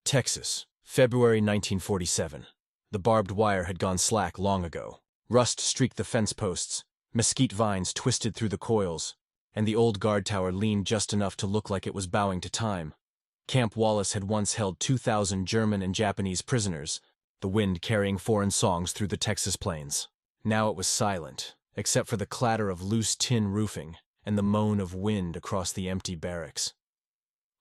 Texas, February 1947. The barbed wire had gone slack long ago. Rust streaked the fence posts, mesquite vines twisted through the coils, and the old guard tower leaned just enough to look like it was bowing to time. Camp Wallace had once held 2,000 German and Japanese prisoners, the wind carrying foreign songs through the Texas plains. Now it was silent, except for the clatter of loose tin roofing and the moan of wind across the empty barracks.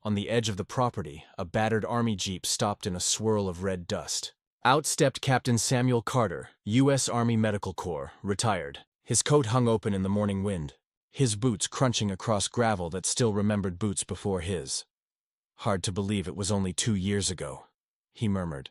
On the edge of the property, a battered army jeep stopped in a swirl of red dust. Out stepped Captain Samuel Carter, U.S. Army Medical Corps, retired. His coat hung open in the morning wind, his boots crunching across gravel that still remembered boots before his. "Hard to believe it was only 2 years ago," he murmured.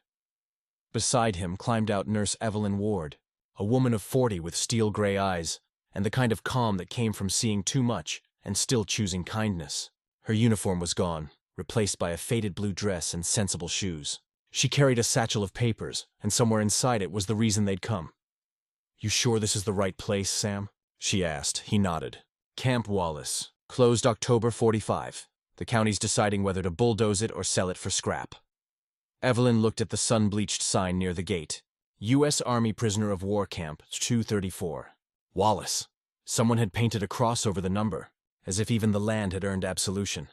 Beside him climbed out Nurse Evelyn Ward, a woman of 40 with steel-gray eyes, and the kind of calm that came from seeing too much and still choosing kindness. Her uniform was gone, replaced by a faded blue dress and sensible shoes. She carried a satchel of papers, and somewhere inside it was the reason they'd come. "You sure this is the right place, Sam?" she asked. He nodded. "Camp Wallace. Closed October 45. The county's deciding whether to bulldoze it or sell it for scrap." Evelyn looked at the sun-bleached sign near the gate. U.S. Army Prisoner of War Camp, 234. Wallace. Someone had painted a cross over the number, as if even the land had earned absolution.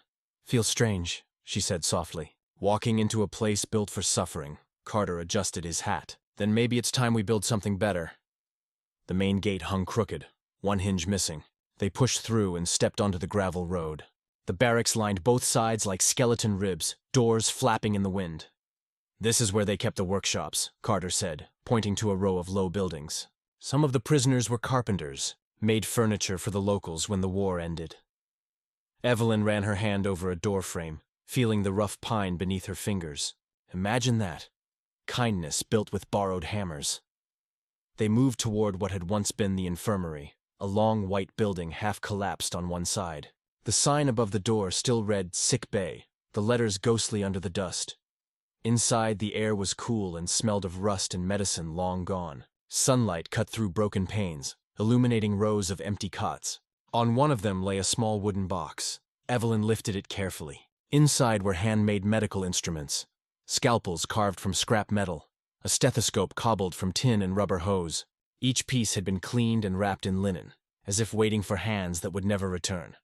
"Feels strange," she said softly. "Walking into a place built for suffering." Carter adjusted his hat. "Then maybe it's time we build something better." The main gate hung crooked, one hinge missing. They pushed through and stepped onto the gravel road. The barracks lined both sides like skeleton ribs, doors flapping in the wind. "This is where they kept the workshops," Carter said, pointing to a row of low buildings. "Some of the prisoners were carpenters, made furniture for the locals when the war ended." Evelyn ran her hand over a doorframe, feeling the rough pine beneath her fingers. Imagine that. Kindness built with borrowed hammers. They moved toward what had once been the infirmary, a long white building half collapsed on one side. The sign above the door still read "Sick Bay," the letters ghostly under the dust. Inside, the air was cool and smelled of rust and medicine long gone. Sunlight cut through broken panes, illuminating rows of empty cots. On one of them lay a small wooden box. Evelyn lifted it carefully. Inside were handmade medical instruments, scalpels carved from scrap metal, a stethoscope cobbled from tin and rubber hose. Each piece had been cleaned and wrapped in linen, as if waiting for hands that would never return.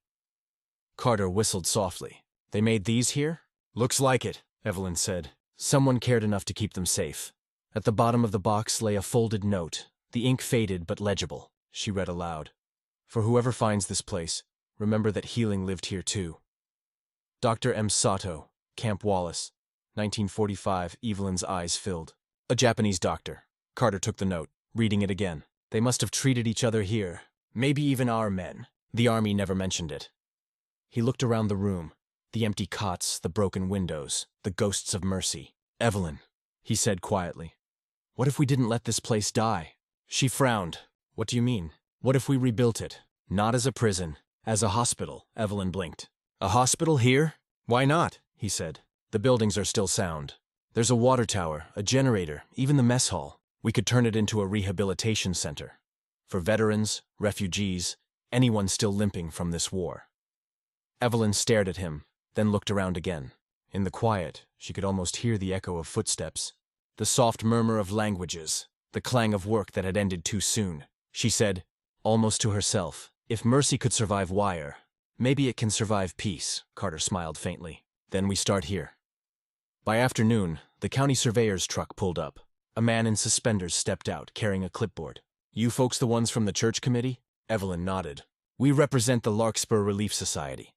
Carter whistled softly. "They made these here?" "Looks like it," Evelyn said. Someone cared enough to keep them safe. At the bottom of the box lay a folded note, the ink faded but legible. She read aloud. "For whoever finds this place, remember that healing lived here too. Dr. M. Sato, Camp Wallace, 1945." Evelyn's eyes filled. "A Japanese doctor." Carter took the note, reading it again. "They must have treated each other here. Maybe even our men. The army never mentioned it." He looked around the room, the empty cots, the broken windows, the ghosts of mercy. "Evelyn," he said quietly, "what if we didn't let this place die?" She frowned. "What do you mean?" "What if we rebuilt it? Not as a prison, as a hospital." Evelyn blinked. "A hospital here?" "Why not?" he said. "The buildings are still sound. There's a water tower, a generator, even the mess hall. We could turn it into a rehabilitation center. For veterans, refugees, anyone still limping from this war." Evelyn stared at him, then looked around again. In the quiet, she could almost hear the echo of footsteps, the soft murmur of languages, the clang of work that had ended too soon. She said, almost to herself, "If mercy could survive wire, maybe it can survive peace." Carter smiled faintly. "Then we start here." By afternoon, the county surveyor's truck pulled up. A man in suspenders stepped out, carrying a clipboard. "You folks the ones from the church committee?" Evelyn nodded. "We represent the Larkspur Relief Society."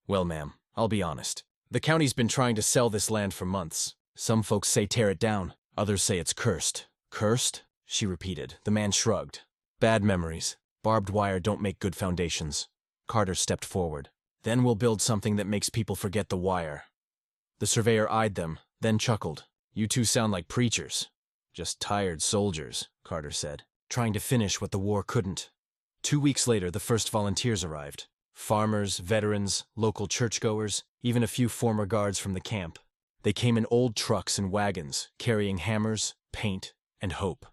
"Well, ma'am, I'll be honest. The county's been trying to sell this land for months. Some folks say tear it down, others say it's cursed." "Cursed?" she repeated. The man shrugged. "Bad memories. Barbed wire don't make good foundations." Carter stepped forward. "Then we'll build something that makes people forget the wire." The surveyor eyed them, then chuckled. "You two sound like preachers." "Just tired soldiers," Carter said, "trying to finish what the war couldn't." 2 weeks later, the first volunteers arrived. Farmers, veterans, local churchgoers, even a few former guards from the camp. They came in old trucks and wagons, carrying hammers, paint, and hope.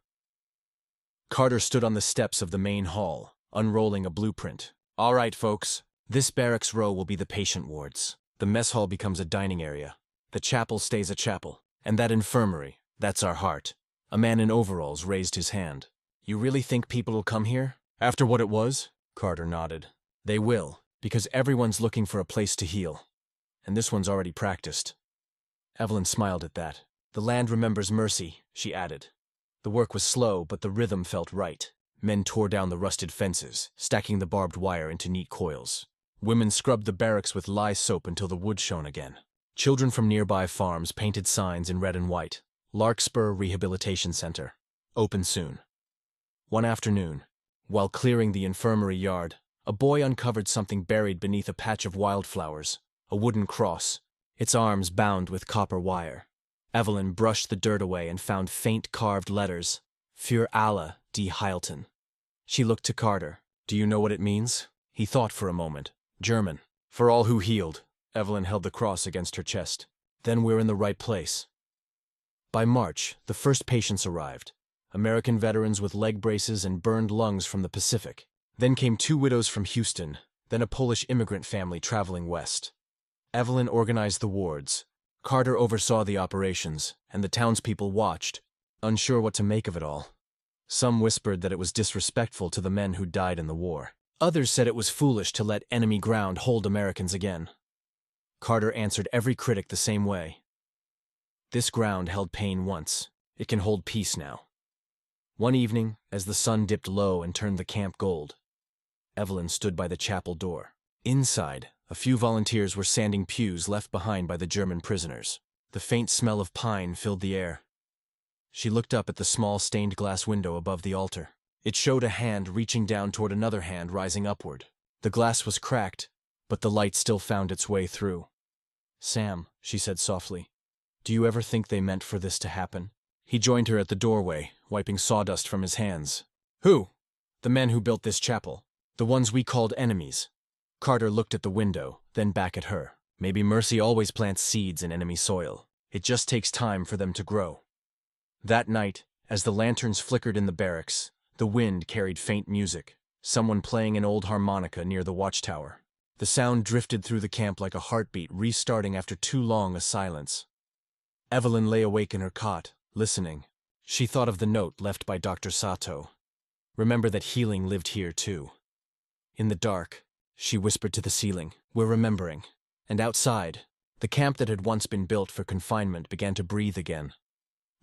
Carter stood on the steps of the main hall, unrolling a blueprint. "All right, folks. This barracks row will be the patient wards. The mess hall becomes a dining area. The chapel stays a chapel. And that infirmary, that's our heart. A man in overalls raised his hand. You really think people will come here? After what it was? Carter nodded. They will, because everyone's looking for a place to heal. And this one's already practiced. Evelyn smiled at that. The land remembers mercy, she added. The work was slow, but the rhythm felt right. Men tore down the rusted fences, stacking the barbed wire into neat coils. Women scrubbed the barracks with lye soap until the wood shone again. Children from nearby farms painted signs in red and white. Larkspur Rehabilitation Center. Open soon. One afternoon, while clearing the infirmary yard, a boy uncovered something buried beneath a patch of wildflowers, a wooden cross, its arms bound with copper wire. Evelyn brushed the dirt away and found faint carved letters, Für alle, die heilten. She looked to Carter. Do you know what it means? He thought for a moment. German. For all who healed. Evelyn held the cross against her chest. Then we're in the right place. By March, the first patients arrived. American veterans with leg braces and burned lungs from the Pacific. Then came 2 widows from Houston, then a Polish immigrant family traveling west. Evelyn organized the wards. Carter oversaw the operations, and the townspeople watched, unsure what to make of it all. Some whispered that it was disrespectful to the men who died in the war. Others said it was foolish to let enemy ground hold Americans again. Carter answered every critic the same way. This ground held pain once. It can hold peace now. One evening, as the sun dipped low and turned the camp gold, Evelyn stood by the chapel door. Inside, a few volunteers were sanding pews left behind by the German prisoners. The faint smell of pine filled the air. She looked up at the small stained glass window above the altar. It showed a hand reaching down toward another hand rising upward. The glass was cracked, but the light still found its way through. Sam, she said softly, do you ever think they meant for this to happen? He joined her at the doorway, wiping sawdust from his hands. Who? The men who built this chapel. The ones we called enemies. Carter looked at the window, then back at her. Maybe mercy always plants seeds in enemy soil. It just takes time for them to grow. That night, as the lanterns flickered in the barracks, the wind carried faint music, someone playing an old harmonica near the watchtower. The sound drifted through the camp like a heartbeat restarting after too long a silence. Evelyn lay awake in her cot, listening. She thought of the note left by Dr. Sato. Remember that healing lived here too. In the dark, she whispered to the ceiling, we're remembering. And outside, the camp that had once been built for confinement began to breathe again.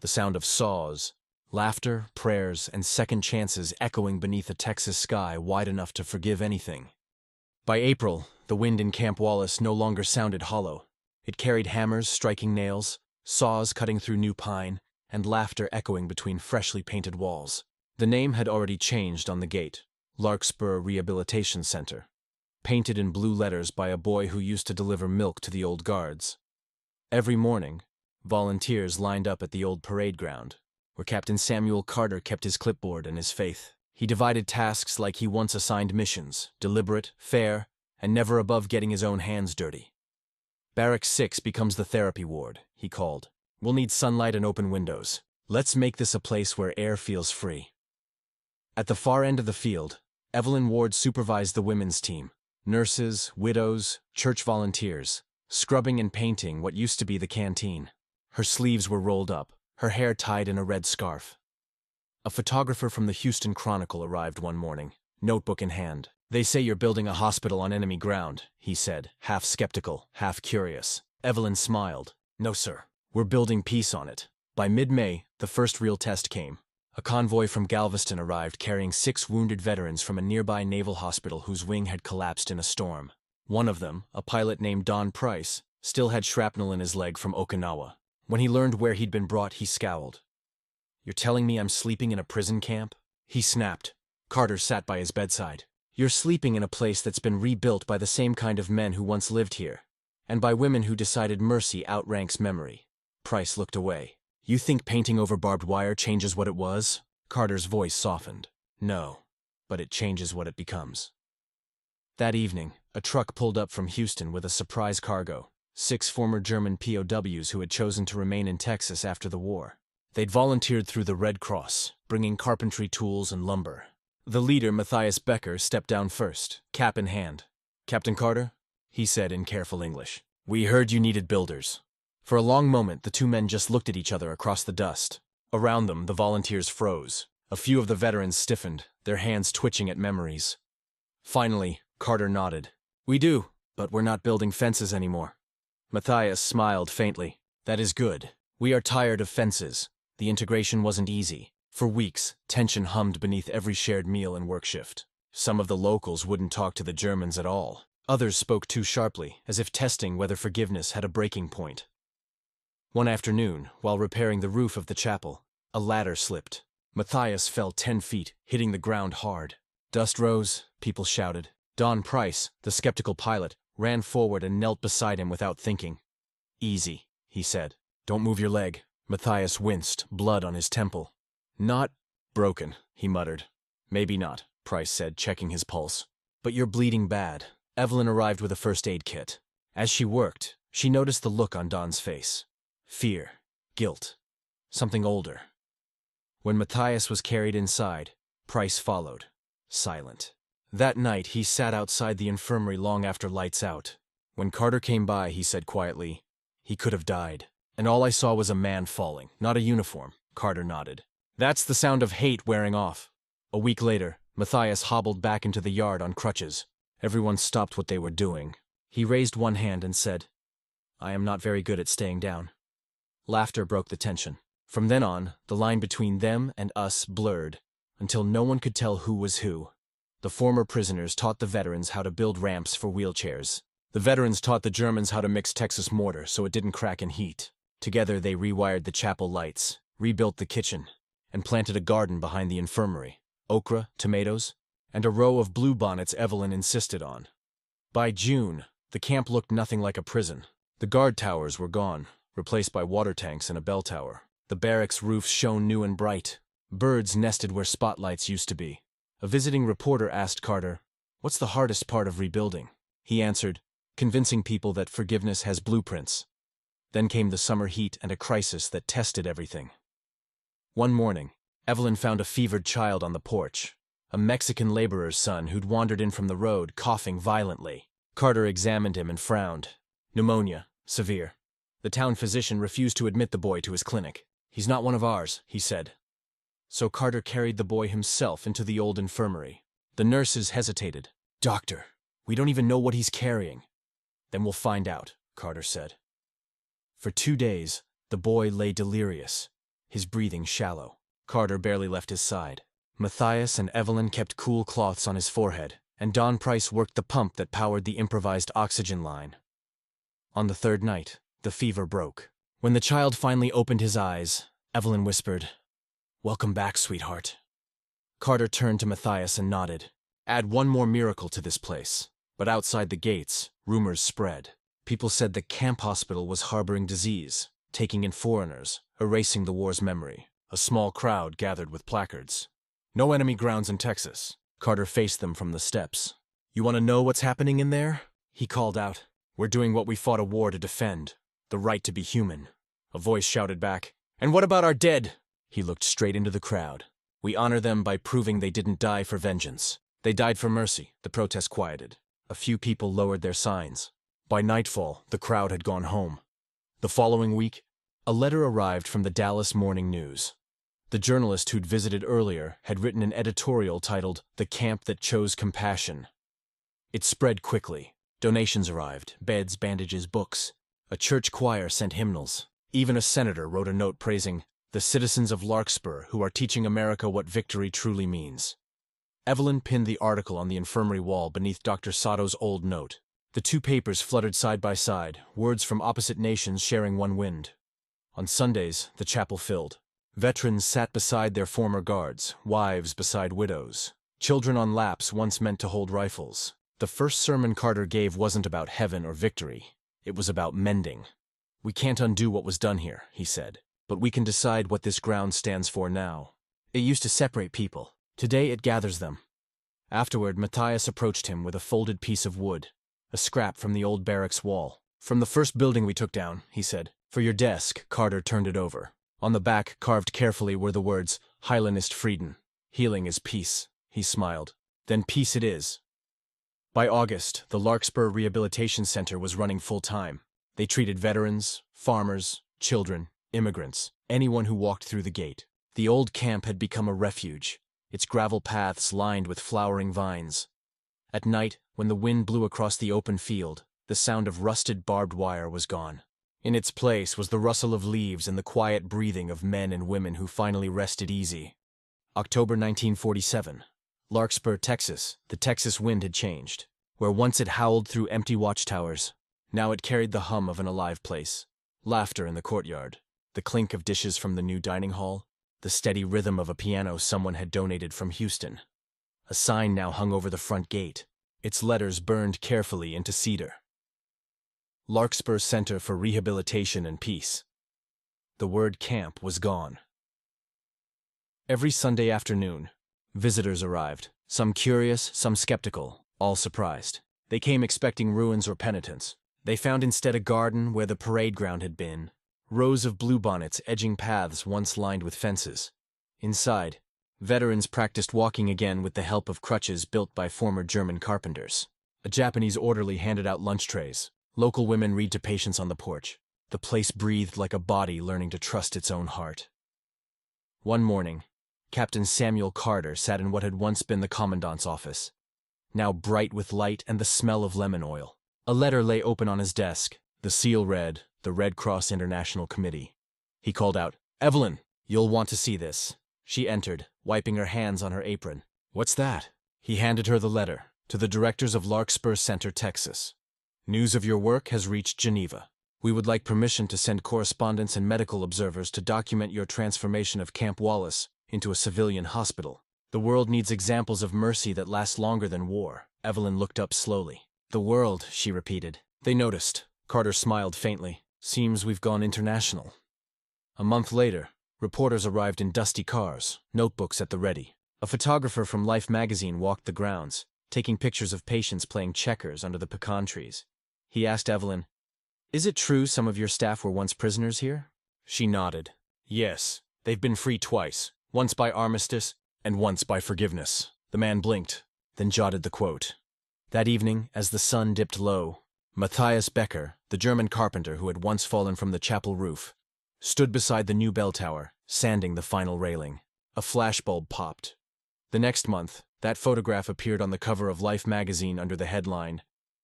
The sound of saws, laughter, prayers, and second chances echoing beneath a Texas sky wide enough to forgive anything. By April, the wind in Camp Wallace no longer sounded hollow. It carried hammers striking nails, saws cutting through new pine, and laughter echoing between freshly painted walls. The name had already changed on the gate, Larkspur Rehabilitation Center, painted in blue letters by a boy who used to deliver milk to the old guards. Every morning, volunteers lined up at the old parade ground, where Captain Samuel Carter kept his clipboard and his faith. He divided tasks like he once assigned missions, deliberate, fair, and never above getting his own hands dirty. Barrack 6 becomes the therapy ward, he called. We'll need sunlight and open windows. Let's make this a place where air feels free. At the far end of the field, Evelyn Ward supervised the women's team. Nurses, widows, church volunteers, scrubbing and painting what used to be the canteen. Her sleeves were rolled up, her hair tied in a red scarf. A photographer from the Houston Chronicle arrived one morning, notebook in hand. They say you're building a hospital on enemy ground, he said, half skeptical, half curious. Evelyn smiled. No, sir. We're building peace on it. By mid-May, the first real test came. A convoy from Galveston arrived carrying 6 wounded veterans from a nearby naval hospital whose wing had collapsed in a storm. One of them, a pilot named Don Price, still had shrapnel in his leg from Okinawa. When he learned where he'd been brought, he scowled. You're telling me I'm sleeping in a prison camp? He snapped. Carter sat by his bedside. You're sleeping in a place that's been rebuilt by the same kind of men who once lived here, and by women who decided mercy outranks memory. Price looked away. You think painting over barbed wire changes what it was? Carter's voice softened. No, but it changes what it becomes. That evening, a truck pulled up from Houston with a surprise cargo. 6 former German POWs who had chosen to remain in Texas after the war. They'd volunteered through the Red Cross, bringing carpentry tools and lumber. The leader, Matthias Becker, stepped down first, cap in hand. Captain Carter, he said in careful English, we heard you needed builders. For a long moment, the two men just looked at each other across the dust. Around them, the volunteers froze. A few of the veterans stiffened, their hands twitching at memories. Finally, Carter nodded. "We do, but we're not building fences anymore." Matthias smiled faintly. "That is good. We are tired of fences." The integration wasn't easy. For weeks, tension hummed beneath every shared meal and work shift. Some of the locals wouldn't talk to the Germans at all. Others spoke too sharply, as if testing whether forgiveness had a breaking point. One afternoon, while repairing the roof of the chapel, a ladder slipped. Matthias fell 10 feet, hitting the ground hard. Dust rose, people shouted. Don Price, the skeptical pilot, ran forward and knelt beside him without thinking. "Easy," he said. "Don't move your leg." Matthias winced, blood on his temple. "Not broken," he muttered. "Maybe not," Price said, checking his pulse. "But you're bleeding bad." Evelyn arrived with a first aid kit. As she worked, she noticed the look on Don's face. Fear, guilt, something older. When Matthias was carried inside, Price followed, silent. That night, he sat outside the infirmary long after lights out. When Carter came by, he said quietly, "He could have died. And all I saw was a man falling, not a uniform." Carter nodded. "That's the sound of hate wearing off." A week later, Matthias hobbled back into the yard on crutches. Everyone stopped what they were doing. He raised one hand and said, "I am not very good at staying down." Laughter broke the tension. From then on, the line between them and us blurred, until no one could tell who was who. The former prisoners taught the veterans how to build ramps for wheelchairs. The veterans taught the Germans how to mix Texas mortar so it didn't crack in heat. Together they rewired the chapel lights, rebuilt the kitchen, and planted a garden behind the infirmary. Okra, tomatoes, and a row of bluebonnets Evelyn insisted on. By June, the camp looked nothing like a prison. The guard towers were gone, replaced by water tanks and a bell tower. The barracks roofs shone new and bright. Birds nested where spotlights used to be. A visiting reporter asked Carter, "What's the hardest part of rebuilding?" He answered, "Convincing people that forgiveness has blueprints." Then came the summer heat and a crisis that tested everything. One morning, Evelyn found a fevered child on the porch, a Mexican laborer's son who'd wandered in from the road, coughing violently. Carter examined him and frowned. Pneumonia, severe. The town physician refused to admit the boy to his clinic. "He's not one of ours," he said. So Carter carried the boy himself into the old infirmary. The nurses hesitated. "Doctor, we don't even know what he's carrying." "Then we'll find out," Carter said. For 2 days, the boy lay delirious, his breathing shallow. Carter barely left his side. Matthias and Evelyn kept cool cloths on his forehead, and Don Price worked the pump that powered the improvised oxygen line. On the third night, the fever broke. When the child finally opened his eyes, Evelyn whispered, "Welcome back, sweetheart." Carter turned to Matthias and nodded. Add one more miracle to this place. But outside the gates, rumors spread. People said the camp hospital was harboring disease, taking in foreigners, erasing the war's memory. A small crowd gathered with placards. "No enemy grounds in Texas." Carter faced them from the steps. "You want to know what's happening in there?" He called out. "We're doing what we fought a war to defend. The right to be human." A voice shouted back, "And what about our dead?" He looked straight into the crowd. "We honor them by proving they didn't die for vengeance. They died for mercy." The protest quieted. A few people lowered their signs. By nightfall, the crowd had gone home. The following week, a letter arrived from the Dallas Morning News. The journalist who'd visited earlier had written an editorial titled "The Camp That Chose Compassion." It spread quickly. Donations arrived, beds, bandages, books. A church choir sent hymnals. Even a senator wrote a note praising the citizens of Larkspur who are teaching America what victory truly means. Evelyn pinned the article on the infirmary wall beneath Dr. Sato's old note. The two papers fluttered side by side, words from opposite nations sharing one wind. On Sundays, the chapel filled. Veterans sat beside their former guards, wives beside widows. Children on laps once meant to hold rifles. The first sermon Carter gave wasn't about heaven or victory. It was about mending. "We can't undo what was done here," he said, "but we can decide what this ground stands for now. It used to separate people. Today it gathers them." Afterward, Matthias approached him with a folded piece of wood, a scrap from the old barracks wall. "From the first building we took down," he said. "For your desk." Carter turned it over. On the back, carved carefully, were the words, "Heilenist Frieden." "Healing is peace," he smiled. "Then peace it is." By August, the Larkspur Rehabilitation Center was running full-time. They treated veterans, farmers, children, immigrants, anyone who walked through the gate. The old camp had become a refuge, its gravel paths lined with flowering vines. At night, when the wind blew across the open field, the sound of rusted barbed wire was gone. In its place was the rustle of leaves and the quiet breathing of men and women who finally rested easy. October 1947. Larkspur, Texas. The Texas wind had changed. Where once it howled through empty watchtowers, now it carried the hum of an alive place. Laughter in the courtyard, the clink of dishes from the new dining hall, the steady rhythm of a piano someone had donated from Houston. A sign now hung over the front gate, its letters burned carefully into cedar. Larkspur Center for Rehabilitation and Peace. The word camp was gone. Every Sunday afternoon, visitors arrived, some curious, some skeptical, all surprised. They came expecting ruins or penitence. They found instead a garden where the parade ground had been, rows of bluebonnets edging paths once lined with fences. Inside, veterans practiced walking again with the help of crutches built by former German carpenters. A Japanese orderly handed out lunch trays. Local women read to patients on the porch. The place breathed like a body learning to trust its own heart. One morning, Captain Samuel Carter sat in what had once been the commandant's office, now bright with light and the smell of lemon oil. A letter lay open on his desk. The seal read, "The Red Cross International Committee." He called out, "Evelyn, you'll want to see this." She entered, wiping her hands on her apron. "What's that?" He handed her the letter. "To the directors of Larkspur Center, Texas. News of your work has reached Geneva. We would like permission to send correspondents and medical observers to document your transformation of Camp Wallace into a civilian hospital. The world needs examples of mercy that last longer than war." Evelyn looked up slowly. "The world," she repeated. They noticed. Carter smiled faintly. "Seems we've gone international." A month later, reporters arrived in dusty cars, notebooks at the ready. A photographer from Life magazine walked the grounds, taking pictures of patients playing checkers under the pecan trees. He asked Evelyn, "Is it true some of your staff were once prisoners here?" She nodded. "Yes, they've been free twice, once by armistice and once by forgiveness." The man blinked, then jotted the quote. That evening, as the sun dipped low, Matthias Becker, the German carpenter who had once fallen from the chapel roof, stood beside the new bell tower, sanding the final railing. A flashbulb popped. The next month, that photograph appeared on the cover of Life magazine under the headline,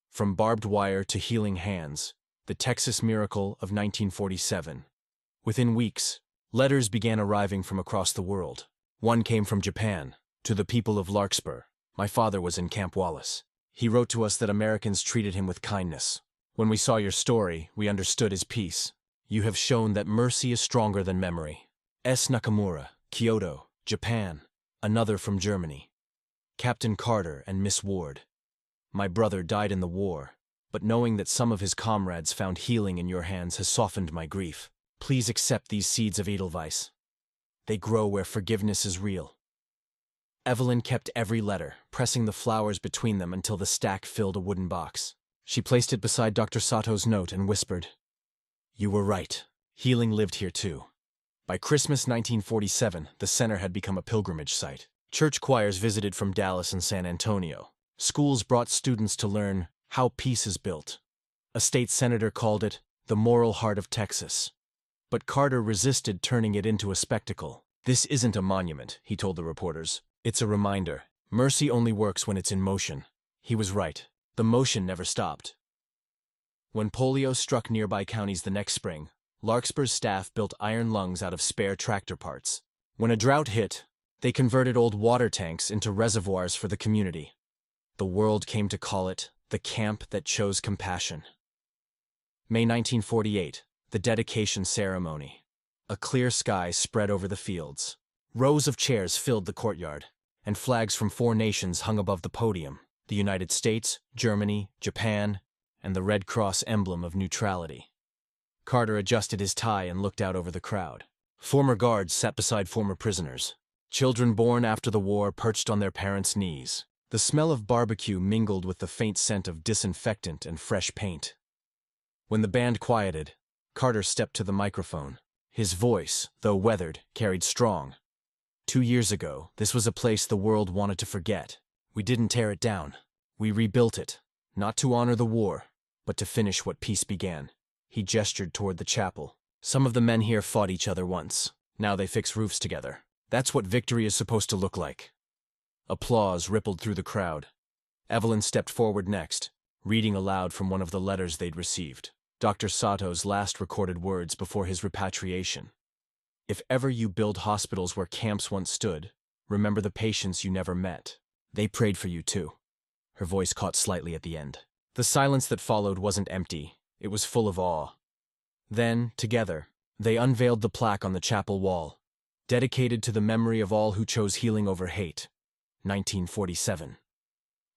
"From Barbed Wire to Healing Hands, the Texas Miracle of 1947. Within weeks, letters began arriving from across the world. One came from Japan, to the people of Larkspur. My father was in Camp Wallace. He wrote to us that Americans treated him with kindness. When we saw your story, we understood his peace. You have shown that mercy is stronger than memory. S. Nakamura, Kyoto, Japan. Another from Germany. Captain Carter and Miss Ward. My brother died in the war, but knowing that some of his comrades found healing in your hands has softened my grief. Please accept these seeds of Edelweiss. They grow where forgiveness is real." Evelyn kept every letter, pressing the flowers between them until the stack filled a wooden box. She placed it beside Dr. Sato's note and whispered, "You were right. Healing lived here too." By Christmas 1947, the center had become a pilgrimage site. Church choirs visited from Dallas and San Antonio. Schools brought students to learn how peace is built. A state senator called it the moral heart of Texas. But Carter resisted turning it into a spectacle. "This isn't a monument," he told the reporters. "It's a reminder. Mercy only works when it's in motion." He was right. The motion never stopped. When polio struck nearby counties the next spring, Larkspur's staff built iron lungs out of spare tractor parts. When a drought hit, they converted old water tanks into reservoirs for the community. The world came to call it the camp that chose compassion. May 1948, the dedication ceremony. A clear sky spread over the fields. Rows of chairs filled the courtyard, and flags from 4 nations hung above the podium: the United States, Germany, Japan, and the Red Cross emblem of neutrality. Carter adjusted his tie and looked out over the crowd. Former guards sat beside former prisoners. Children born after the war perched on their parents' knees. The smell of barbecue mingled with the faint scent of disinfectant and fresh paint. When the band quieted, Carter stepped to the microphone. His voice, though weathered, carried strong. 2 years ago, this was a place the world wanted to forget. We didn't tear it down. We rebuilt it, not to honor the war, but to finish what peace began. He gestured toward the chapel. "Some of the men here fought each other once. Now they fix roofs together. That's what victory is supposed to look like." Applause rippled through the crowd. Evelyn stepped forward next, reading aloud from one of the letters they'd received. Dr. Sato's last recorded words before his repatriation. "If ever you build hospitals where camps once stood, remember the patients you never met. They prayed for you too." Her voice caught slightly at the end. The silence that followed wasn't empty. It was full of awe. Then, together, they unveiled the plaque on the chapel wall, dedicated to the memory of all who chose healing over hate. 1947.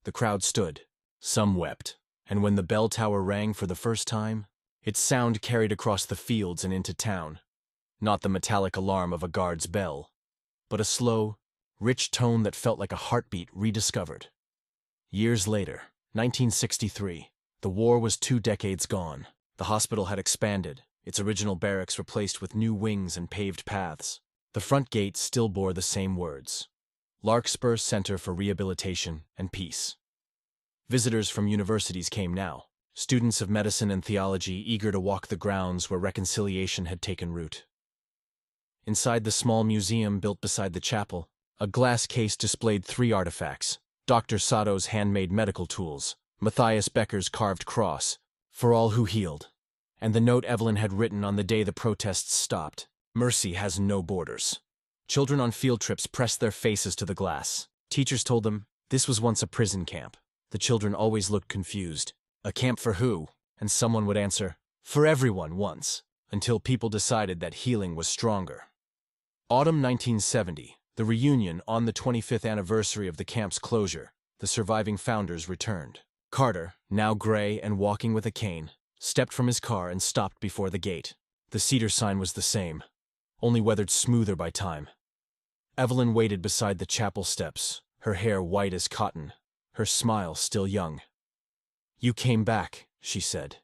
The crowd stood. Some wept. And when the bell tower rang for the first time, its sound carried across the fields and into town. Not the metallic alarm of a guard's bell, but a slow, rich tone that felt like a heartbeat rediscovered. Years later, 1963, the war was 2 decades gone. The hospital had expanded, its original barracks replaced with new wings and paved paths. The front gate still bore the same words: Larkspur Center for Rehabilitation and Peace. Visitors from universities came now, students of medicine and theology eager to walk the grounds where reconciliation had taken root. Inside the small museum built beside the chapel, a glass case displayed 3 artifacts: Dr. Sato's handmade medical tools, Matthias Becker's carved cross, "For all who healed," and the note Evelyn had written on the day the protests stopped: "Mercy has no borders." Children on field trips pressed their faces to the glass. Teachers told them this was once a prison camp. The children always looked confused. A camp for who? And someone would answer, "For everyone once," until people decided that healing was stronger. Autumn 1970, the reunion on the 25th anniversary of the camp's closure. The surviving founders returned. Carter, now gray and walking with a cane, stepped from his car and stopped before the gate. The cedar sign was the same, only weathered smoother by time. Evelyn waited beside the chapel steps, her hair white as cotton, her smile still young. "You came back," she said.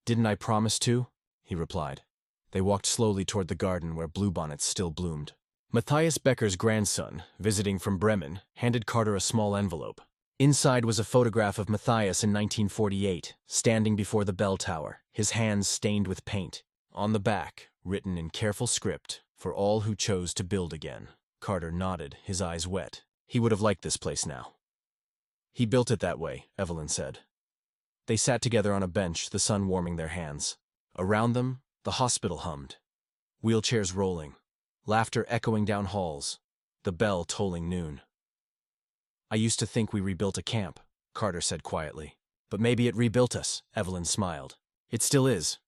"Didn't I promise to?" he replied. They walked slowly toward the garden where bluebonnets still bloomed. Matthias Becker's grandson, visiting from Bremen, handed Carter a small envelope. Inside was a photograph of Matthias in 1948, standing before the bell tower, his hands stained with paint. On the back, written in careful script, "For all who chose to build again." Carter nodded, his eyes wet. He would have liked this place now. "He built it that way," Evelyn said. They sat together on a bench, the sun warming their hands. Around them, the hospital hummed. Wheelchairs rolling, laughter echoing down halls, the bell tolling noon. "I used to think we rebuilt a camp," Carter said quietly. "But maybe it rebuilt us," Evelyn smiled. "It still is."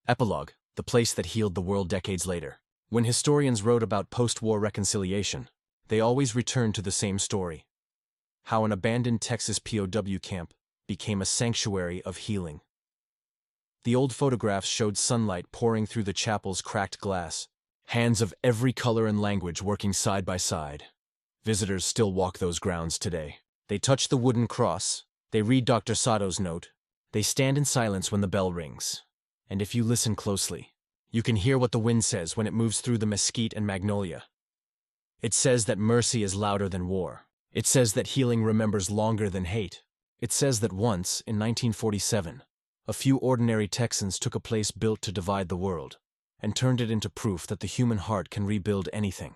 Epilogue, the place that healed the world decades later. When historians wrote about post-war reconciliation, they always returned to the same story: how an abandoned Texas POW camp became a sanctuary of healing. The old photographs showed sunlight pouring through the chapel's cracked glass, hands of every color and language working side by side. Visitors still walk those grounds today. They touch the wooden cross, they read Dr. Sato's note, they stand in silence when the bell rings. And if you listen closely, you can hear what the wind says when it moves through the mesquite and magnolia. It says that mercy is louder than war. It says that healing remembers longer than hate. It says that once, in 1947, a few ordinary Texans took a place built to divide the world and turned it into proof that the human heart can rebuild anything.